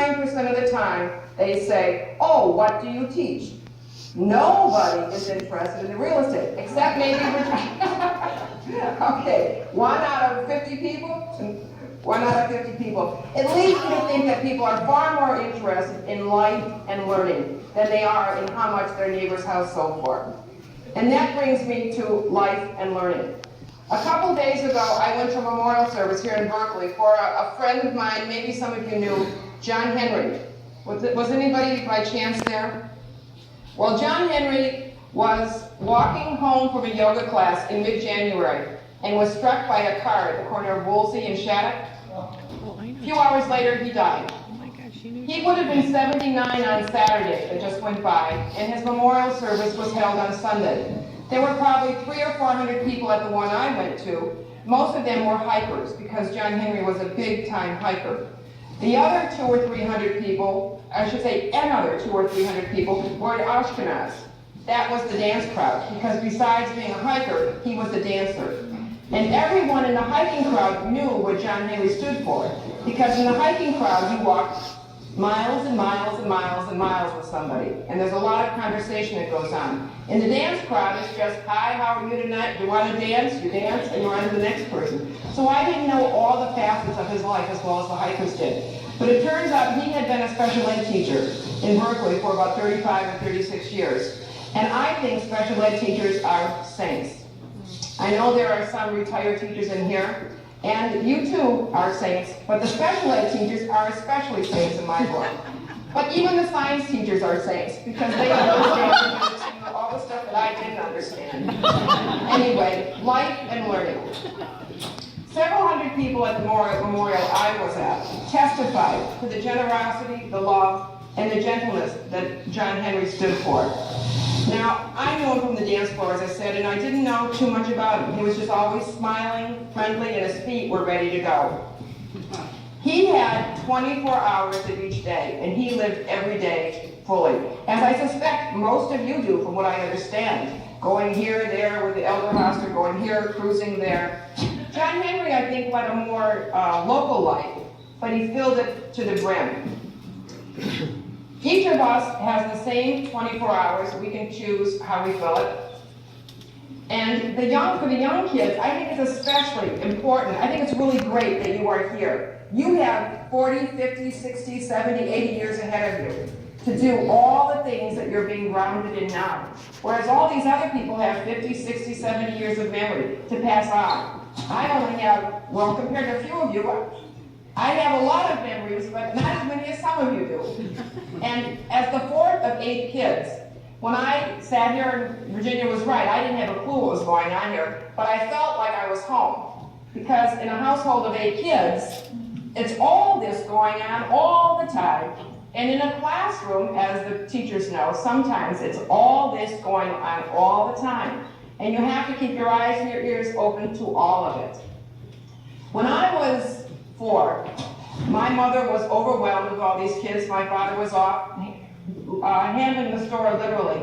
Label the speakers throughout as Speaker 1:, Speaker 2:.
Speaker 1: 99% of the time, they say, oh, what do you teach? Nobody is interested in the real estate, except maybe, okay, 1 out of 50 people? 1 out of 50 people. It leads me to think that people are far more interested in life and learning than they are in how much their neighbor's house sold for. And that brings me to life and learning. A couple days ago, I went to a memorial service here in Berkeley for a friend of mine, maybe some of you knew, John Henry. Was anybody by chance there? Well, John Henry was walking home from a yoga class in mid-January and was struck by a car at the corner of Woolsey and Shattuck. A few hours later, he died. He would have been 79 on Saturday that just went by, and his memorial service was held on Sunday. There were probably 300 or 400 people at the one I went to. Most of them were hikers, because John Henry was a big-time hiker. The other 200 or 300 people, I should say another 200 or 300 people, were Ashkenaz. That was the dance crowd, because besides being a hiker, he was a dancer. And everyone in the hiking crowd knew what John Henry stood for, because in the hiking crowd, you walked miles and miles and miles and miles with somebody, and there's a lot of conversation that goes on. In the dance crowd, it's just, hi, how are you tonight? Do you want to dance? You dance, and you're on to the next person. So I didn't know all the facets of his life as well as the hikers did. But it turns out he had been a special ed teacher in Berkeley for about 35 or 36 years. And I think special ed teachers are saints. I know there are some retired teachers in here, and you too are saints, but the special ed teachers are especially saints in my book. But even the science teachers are saints, because they understand all the stuff that I didn't understand. Anyway, life and learning. Several hundred people at the memorial I was at testified to the generosity, the love, and the gentleness that John Henry stood for. Now, I knew him from the dance floor, as I said, and I didn't know too much about him. He was just always smiling, friendly, and his feet were ready to go. He had 24 hours of each day, and he lived every day fully, as I suspect most of you do, from what I understand. Going here, there with the elder hostler, going here, cruising there. John Henry, I think, led a more local life, but he filled it to the brim. Each of us has the same 24 hours. We can choose how we fill it. And for the young kids, I think it's especially important. I think it's really great that you are here. You have 40, 50, 60, 70, 80 years ahead of you to do all the things that you're being grounded in now. Whereas all these other people have 50, 60, 70 years of memory to pass on. I only have, well, compared to a few of you, I have a lot of memories, but not as many as some of you do. And as the fourth of 8 kids, when I sat here, and Virginia was right, I didn't have a clue what was going on here, but I felt like I was home. Because in a household of 8 kids, it's all this going on all the time. And in a classroom, as the teachers know, sometimes it's all this going on all the time. And you have to keep your eyes and your ears open to all of it. When I was 4, my mother was overwhelmed with all these kids. My father was off handling the store literally.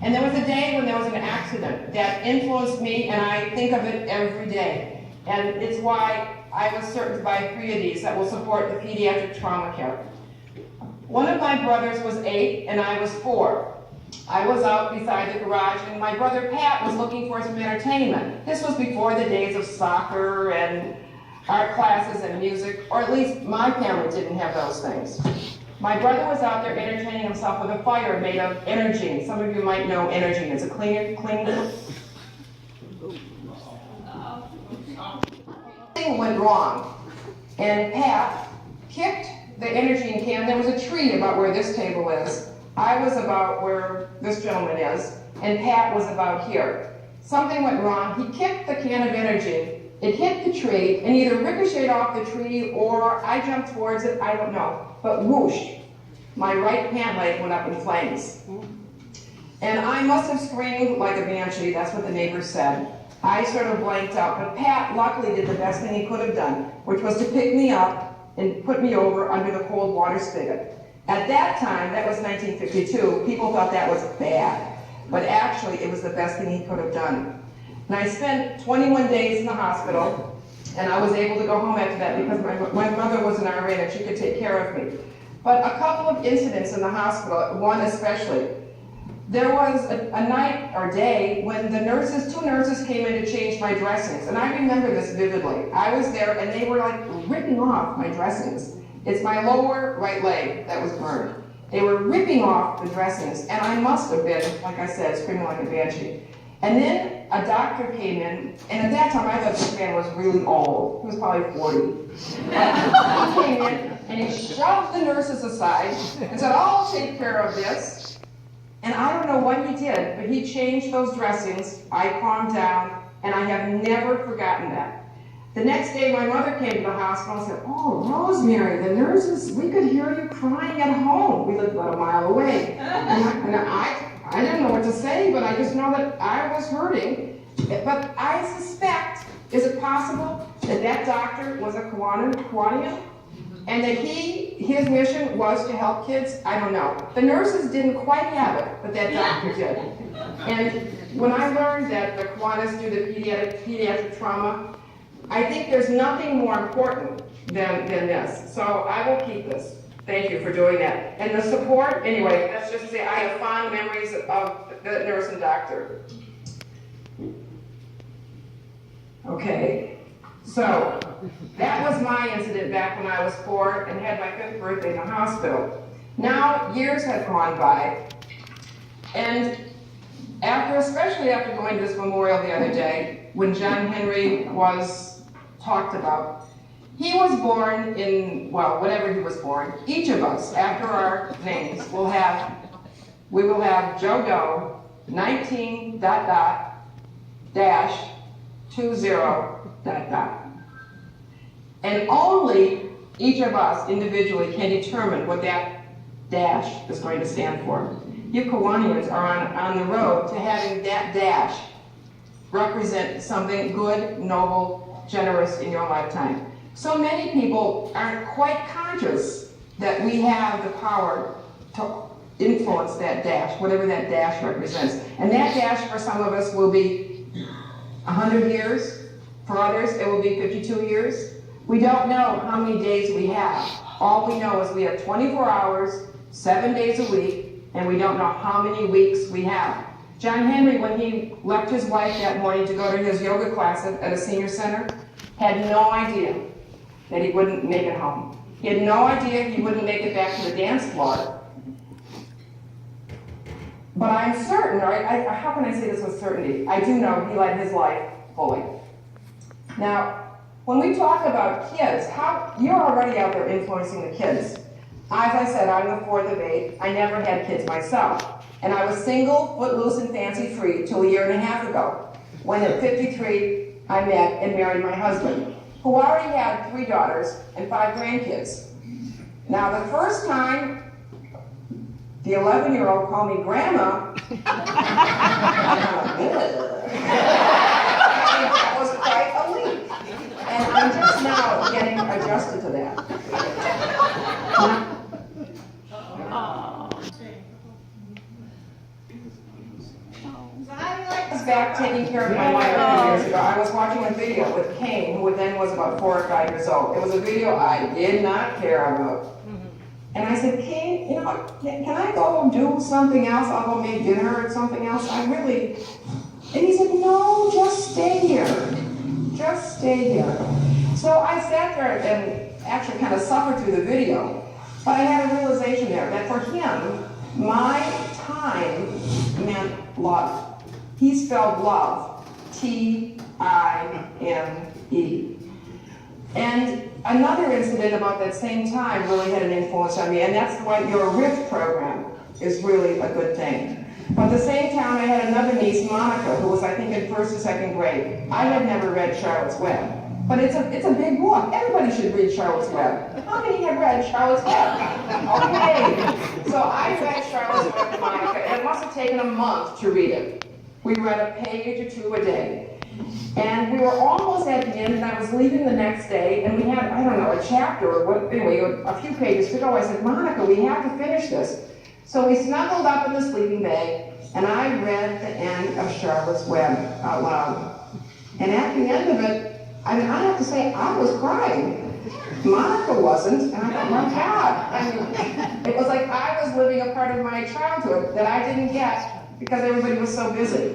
Speaker 1: And there was a day when there was an accident that influenced me, and I think of it every day. And it's why I was certain to buy 3 of these that will support the pediatric trauma care. One of my brothers was 8, and I was 4. I was out beside the garage, and my brother Pat was looking for some entertainment. This was before the days of soccer and art classes and music, or at least my family didn't have those things. My brother was out there entertaining himself with a fire made of energy. Some of you might know energy. It's a clean. Thing went wrong, and Pat kicked the energy can. There was a tree about where this table is. I was about where this gentleman is, and Pat was about here. Something went wrong. He kicked the can of energy. It hit the tree and either ricocheted off the tree or I jumped towards it, I don't know. But whoosh, my right pant leg went up in flames. And I must have screamed like a banshee, that's what the neighbors said. I sort of blanked out, but Pat luckily did the best thing he could have done, which was to pick me up and put me over under the cold water spigot. At that time, that was 1952, people thought that was bad. But actually, it was the best thing he could have done. And I spent 21 days in the hospital, and I was able to go home after that because my mother was an RN and she could take care of me. But a couple of incidents in the hospital, one especially. There was a night or day when the nurses, 2 nurses came in to change my dressings. And I remember this vividly. I was there and they were like ripping off my dressings. It's my lower right leg that was burned. They were ripping off the dressings, and I must have been, like I said, screaming like a banshee. And then a doctor came in, and at that time I thought this man was really old. He was probably 40. He came in, and he shoved the nurses aside and said, I'll take care of this. And I don't know what he did, but he changed those dressings. I calmed down, and I have never forgotten that. The next day, my mother came to the hospital and said, oh, Rosemary, the nurses, we could hear you crying at home. We lived about a mile away. And I didn't know what to say, but I just know that I was hurting. But I suspect, is it possible that that doctor was a Kiwanian? And that his mission was to help kids? I don't know. The nurses didn't quite have it, but that doctor did. And when I learned that the Kiwanis do the pediatric trauma, I think there's nothing more important than this. So I will keep this. Thank you for doing that. And the support, anyway, that's just to say I have fond memories of the nurse and doctor. Okay, so that was my incident back when I was 4 and had my 5th birthday in the hospital. Now, years have gone by, and especially after going to this memorial the other day, when John Henry was talked about, he was born in, well, whatever he was born. Each of us, after our names, we will have Joe Doe, 19 ... dash 20 ... And only each of us individually can determine what that dash is going to stand for. You Kiwanians are on the road to having that dash represent something good, noble, generous in your lifetime. So many people aren't quite conscious that we have the power to influence that dash, whatever that dash represents. And that dash for some of us will be 100 years. For others, it will be 52 years. We don't know how many days we have. All we know is we have 24 hours, 7 days a week, and we don't know how many weeks we have. John Henry, when he left his wife that morning to go to his yoga class at a senior center, had no idea that he wouldn't make it home. He had no idea he wouldn't make it back to the dance floor. But I'm certain, or how can I say this with certainty? I do know he led his life fully. Now, when we talk about kids, you're already out there influencing the kids. As I said, I'm the 4th of 8. I never had kids myself. And I was single, footloose, and fancy-free till a year and a half ago, when at 53, I met and married my husband, who already had 3 daughters and 5 grandkids. Now, the first time the 11-year-old called me Grandma, that was quite a leap. And I'm just now getting adjusted to that. I was back taking care of my mother a few years ago. I was watching a video with Kane, who then was about 4 or 5 years old. It was a video I did not care about. And I said, Kane, you know, can I go do something else? I'll go make dinner or something else. And he said, no, just stay here. Just stay here. So I sat there and actually kind of suffered through the video. But I had a realization there that for him, my time meant love. He spelled love, T-I-M-E. And another incident about that same time really had an influence on me, and that's why your RIF program is really a good thing. But at the same time, I had another niece, Monica, who was, I think, in 1st or 2nd grade. I had never read Charlotte's Web, but it's a big book. Everybody should read Charlotte's Web. How many have read Charlotte's Web? Okay. So I read Charlotte's Web to Monica, and it must have taken a month to read it. We read a page or 2 a day. And we were almost at the end, and I was leaving the next day, and we had, I don't know, a chapter, or what, anyway, a few pages to go. I said, Monica, we have to finish this. So we snuggled up in the sleeping bag, and I read the end of Charlotte's Web out loud. And at the end of it, I have to say, I was crying. Monica wasn't, and I thought, my God, I mean, it was like I was living a part of my childhood that I didn't get because everybody was so busy.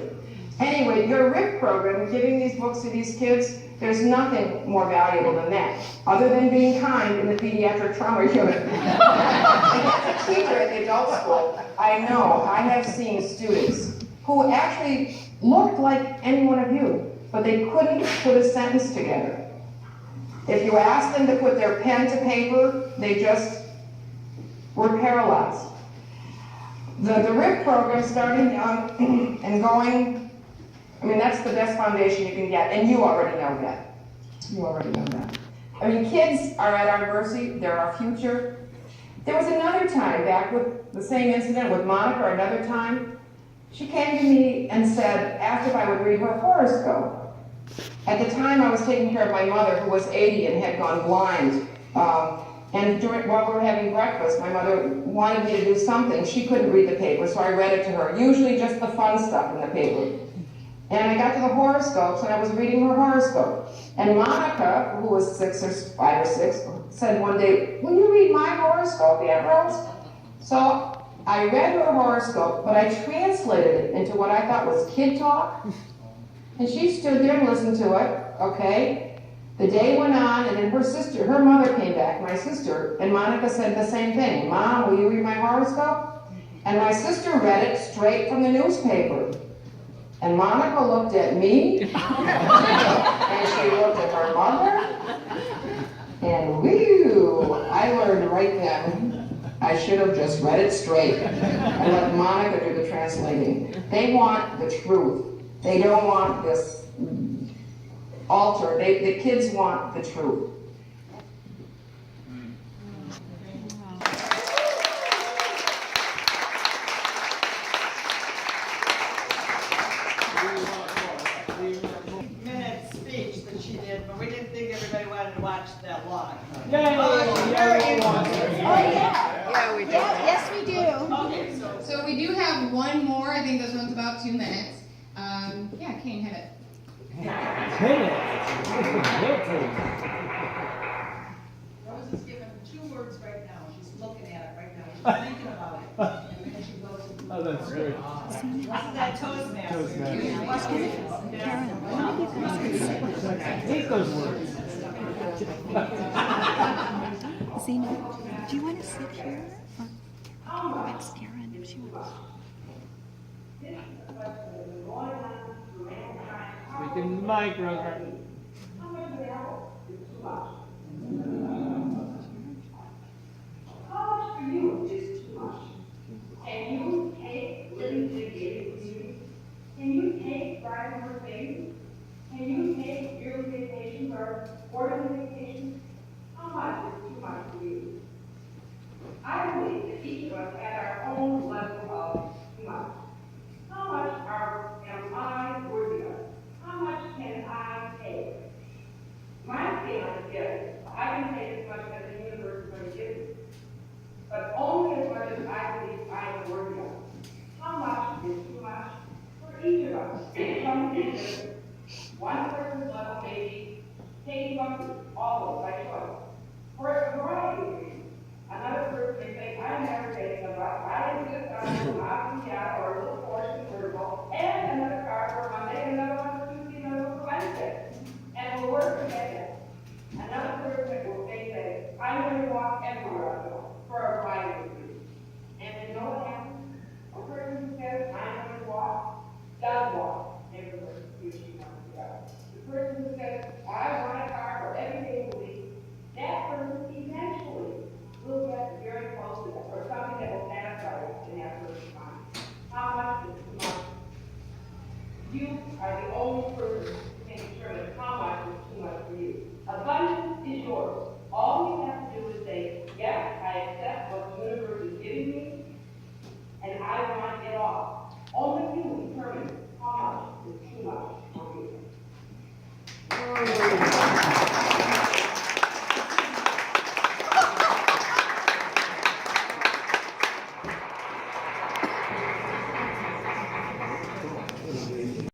Speaker 1: Anyway, your RIP program, giving these books to these kids, there's nothing more valuable than that, other than being kind in the pediatric trauma unit. And as a teacher at the adult school, I know I have seen students who actually looked like any one of you, but they couldn't put a sentence together. If you asked them to put their pen to paper, they just were paralyzed. The RIP program, starting young and going, I mean, that's the best foundation you can get, and you already know that. You already know that. I mean, kids are at our mercy, they're our future. There was another time, back with the same incident with Monica, another time, she came to me and said, asked if I would read her horoscope. At the time, I was taking care of my mother, who was 80 and had gone blind. And while we were having breakfast, my mother wanted me to do something. She couldn't read the paper, so I read it to her, usually just the fun stuff in the paper. And I got to the horoscopes, and I was reading her horoscope. And Monica, who was 5 or 6, said one day, "Will you read my horoscope, Aunt Rose?" So I read her horoscope, but I translated it into what I thought was kid talk. And she stood there and listened to it, okay? The day went on, and then her mother came back, my sister, and Monica said the same thing. "Mom, will you read my horoscope?" And my sister read it straight from the newspaper. And Monica looked at me, and she looked at her mother, and whew, I learned right then, I should have just read it straight and let Monica do the translating. They want the truth. They don't want this alter. The kids want the truth.
Speaker 2: But we didn't think everybody wanted to watch that long.
Speaker 3: Yay!
Speaker 4: Yeah, we do.
Speaker 5: Yes, we do.
Speaker 2: Okay,
Speaker 4: So we do have one more. I think this one's about 2 minutes. Yeah, Kane, hit it.
Speaker 2: Rose is given 2 words right now. She's looking at it right now. She's thinking about it. And then she goes into
Speaker 3: Oh, that's great.
Speaker 2: Wasn't that Toastmasters?
Speaker 3: I hate those words.
Speaker 5: Zena, do you want to sit here? Or ask Karen if she wants?
Speaker 3: Speak in the mic, Rosemary.
Speaker 1: How much for you is too much? Can you take living to the gated community? Can you take driving for babies? Can you take yearly vacations or quarterly vacations? How much is too much for you? I believe that each of us at our own level of too much. How much am I worthy of? How much can I take? My scale is yes. I can take as much as the universe is going to give me, but only as much as I believe I am worthy of. How much is too much for each of us? Some people, one person's level may be taking up all of by choice. For a variety of reasons. Another person may say, I'm never taking a bus. I exist on a mountain yacht or a little portion vertical, and another car for Monday, another one for Tuesday, another one for Wednesday. And we'll work to get it. Another person will say, I'm going to walk everywhere I go for a variety of reasons. And you know what happens? A person who says, I'm going to walk, does walk everywhere she wants to go. The person who says, I want a car for every day of the week, that person eventually will get very close to that, or something that will satisfy us in that person's mind. How much is too much? You are the only person who can determine how much is too much for you. Abundance is yours. All you have to do is say, yes, I accept what the universe is giving me, and I want it all. Only you determine how much is too much for you.